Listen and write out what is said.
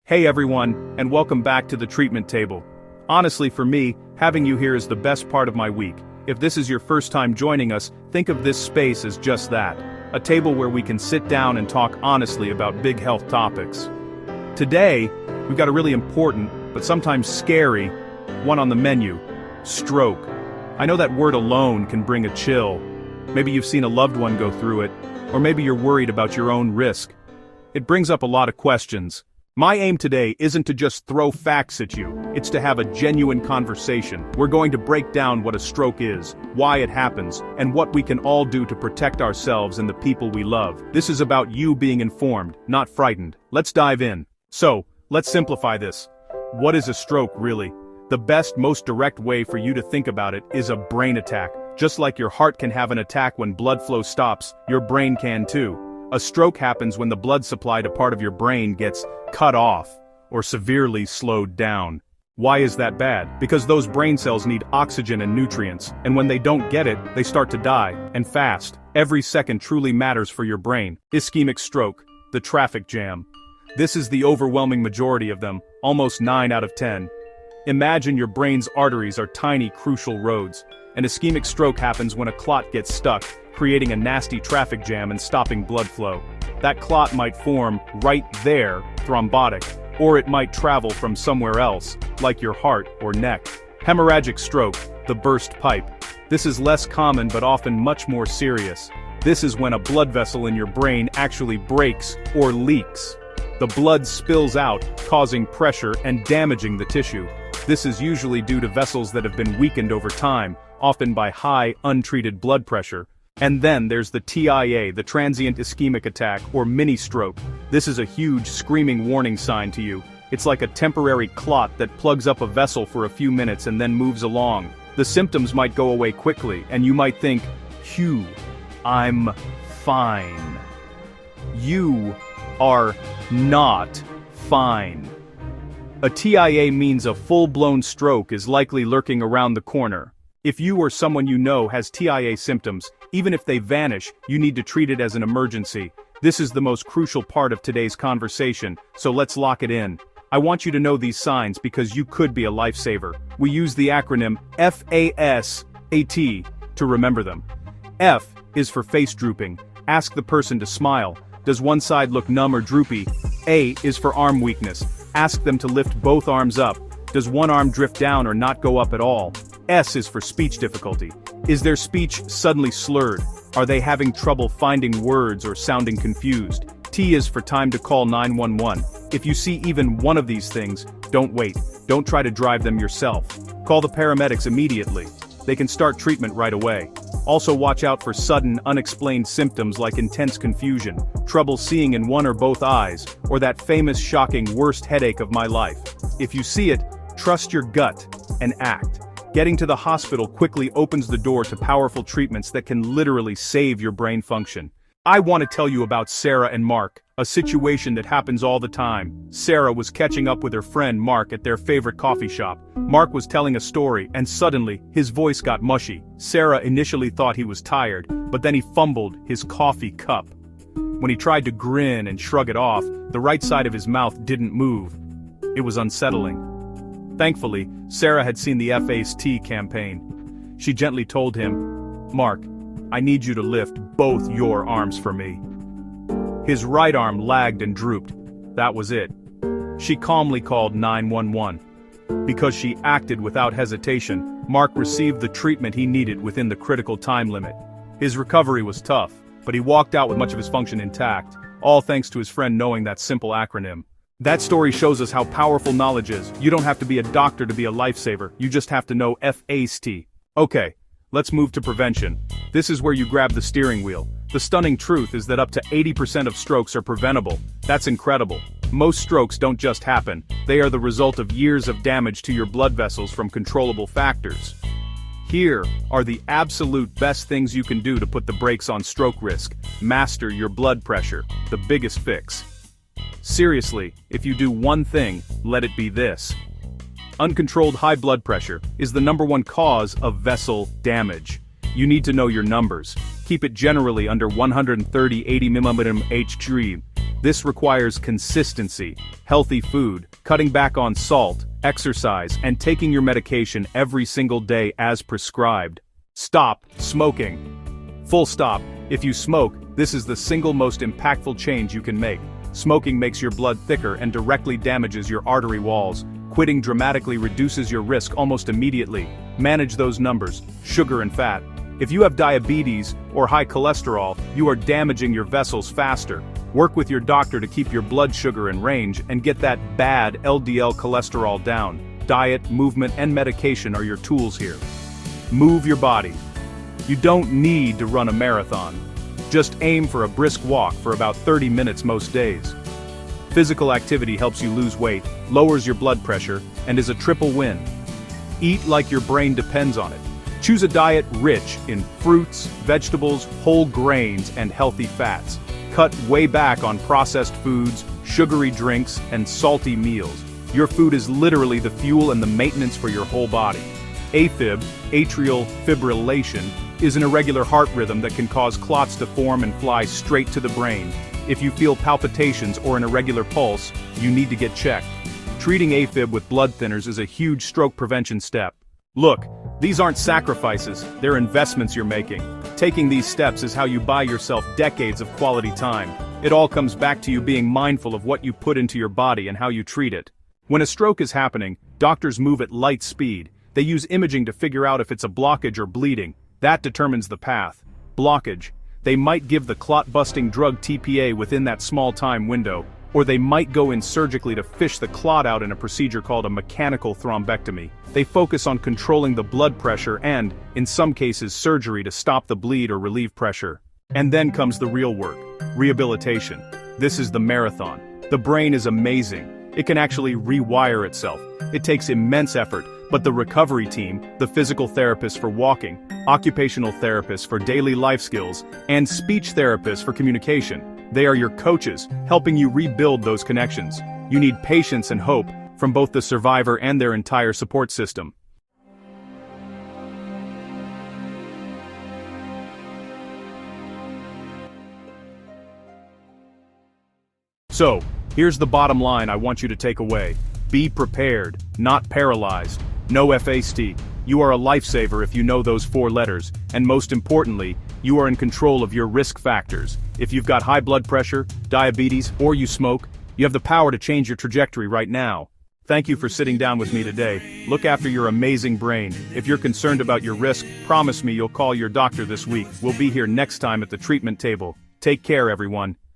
Hey everyone, and welcome back to the treatment table. Honestly, for me, having you here is the best part of my week. If this is your first time joining us, think of this space as just that. A table where we can sit down and talk honestly about big health topics. Today, we've got a really important, but sometimes scary, one on the menu: stroke. I know that word alone can bring a chill. Maybe you've seen a loved one go through it, or maybe you're worried about your own risk. It brings up a lot of questions. My aim today isn't to just throw facts at you, it's to have a genuine conversation. We're going to break down what a stroke is, why it happens, and what we can all do to protect ourselves and the people we love. This is about you being informed, not frightened. Let's dive in. So, let's simplify this. What is a stroke, really? The best, most direct way for you to think about it is a brain attack. Just like your heart can have an attack when blood flow stops, your brain can too. A stroke happens when the blood supply to part of your brain gets cut off or severely slowed down. Why is that bad? Because those brain cells need oxygen and nutrients, and when they don't get it, they start to die, and fast. Every second truly matters for your brain. Ischemic stroke, the traffic jam. This is the overwhelming majority of them, almost 9 out of 10. Imagine your brain's arteries are tiny, crucial roads. An ischemic stroke happens when a clot gets stuck, creating a nasty traffic jam and stopping blood flow. That clot might form right there, thrombotic, or it might travel from somewhere else, like your heart or neck. Hemorrhagic stroke, the burst pipe. This is less common but often much more serious. This is when a blood vessel in your brain actually breaks or leaks. The blood spills out, causing pressure and damaging the tissue. This is usually due to vessels that have been weakened over time, often by high, untreated blood pressure. And then there's the TIA, the transient ischemic attack, or mini-stroke. This is a huge, screaming warning sign to you. It's like a temporary clot that plugs up a vessel for a few minutes and then moves along. The symptoms might go away quickly, and you might think, "Phew, I'm fine." You are not fine. A TIA means a full-blown stroke is likely lurking around the corner. If you or someone you know has TIA symptoms, even if they vanish, you need to treat it as an emergency. This is the most crucial part of today's conversation, so let's lock it in. I want you to know these signs because you could be a lifesaver. We use the acronym F.A.S.T. to remember them. F is for face drooping. Ask the person to smile. Does one side look numb or droopy? A is for arm weakness. Ask them to lift both arms up. Does one arm drift down or not go up at all? S is for speech difficulty. Is their speech suddenly slurred? Are they having trouble finding words or sounding confused? T is for time to call 911. If you see even one of these things, don't wait. Don't try to drive them yourself. Call the paramedics immediately. They can start treatment right away. Also watch out for sudden, unexplained symptoms like intense confusion, trouble seeing in one or both eyes, or that famous shocking worst headache of my life. If you see it, trust your gut and act. Getting to the hospital quickly opens the door to powerful treatments that can literally save your brain function. I want to tell you about Sarah and Mark, a situation that happens all the time. Sarah was catching up with her friend Mark at their favorite coffee shop. Mark was telling a story, and suddenly, his voice got mushy. Sarah initially thought he was tired, but then he fumbled his coffee cup. When he tried to grin and shrug it off, the right side of his mouth didn't move. It was unsettling. Thankfully, Sarah had seen the F.A.S.T. campaign. She gently told him, "Mark, I need you to lift both your arms for me." His right arm lagged and drooped. That was it. She calmly called 911. Because she acted without hesitation, Mark received the treatment he needed within the critical time limit. His recovery was tough, but he walked out with much of his function intact, all thanks to his friend knowing that simple acronym. That story shows us how powerful knowledge is. You don't have to be a doctor to be a lifesaver, you just have to know F.A.S.T. Okay, let's move to prevention. This is where you grab the steering wheel. The stunning truth is that up to 80% of strokes are preventable. That's incredible. Most strokes don't just happen, they are the result of years of damage to your blood vessels from controllable factors. Here are the absolute best things you can do to put the brakes on stroke risk. Master your blood pressure, the biggest fix. Seriously, if you do one thing, let it be this. Uncontrolled high blood pressure is the #1 cause of vessel damage. You need to know your numbers. Keep it generally under 130/80 mm Hg. This requires consistency, healthy food, cutting back on salt, exercise, and taking your medication every single day as prescribed. Stop smoking. Full stop. If you smoke, this is the single most impactful change you can make. Smoking makes your blood thicker and directly damages your artery walls. Quitting dramatically reduces your risk almost immediately. Manage those numbers, sugar and fat. If you have diabetes or high cholesterol, you are damaging your vessels faster. Work with your doctor to keep your blood sugar in range and get that bad LDL cholesterol down. Diet, movement, and medication are your tools here. Move your body. You don't need to run a marathon. Just aim for a brisk walk for about 30 minutes most days. Physical activity helps you lose weight, lowers your blood pressure, and is a triple win. Eat like your brain depends on it. Choose a diet rich in fruits, vegetables, whole grains, and healthy fats. Cut way back on processed foods, sugary drinks, and salty meals. Your food is literally the fuel and the maintenance for your whole body. AFib, atrial fibrillation, is an irregular heart rhythm that can cause clots to form and fly straight to the brain. If you feel palpitations or an irregular pulse, you need to get checked. Treating AFib with blood thinners is a huge stroke prevention step. Look, these aren't sacrifices, they're investments you're making. Taking these steps is how you buy yourself decades of quality time. It all comes back to you being mindful of what you put into your body and how you treat it. When a stroke is happening, doctors move at light speed. They use imaging to figure out if it's a blockage or bleeding. That determines the path. Blockage. They might give the clot-busting drug TPA within that small time window, or they might go in surgically to fish the clot out in a procedure called a mechanical thrombectomy. They focus on controlling the blood pressure and, in some cases, surgery to stop the bleed or relieve pressure. And then comes the real work, rehabilitation. This is the marathon. The brain is amazing. It can actually rewire itself. It takes immense effort, but the recovery team, the physical therapists for walking, occupational therapists for daily life skills, and speech therapists for communication, they are your coaches, helping you rebuild those connections. You need patience and hope from both the survivor and their entire support system. So, here's the bottom line I want you to take away. Be prepared, not paralyzed. No F.A.S.T. You are a lifesaver if you know those 4 letters, and most importantly, you are in control of your risk factors. If you've got high blood pressure, diabetes, or you smoke, you have the power to change your trajectory right now. Thank you for sitting down with me today. Look after your amazing brain. If you're concerned about your risk, promise me you'll call your doctor this week. We'll be here next time at the treatment table. Take care, everyone.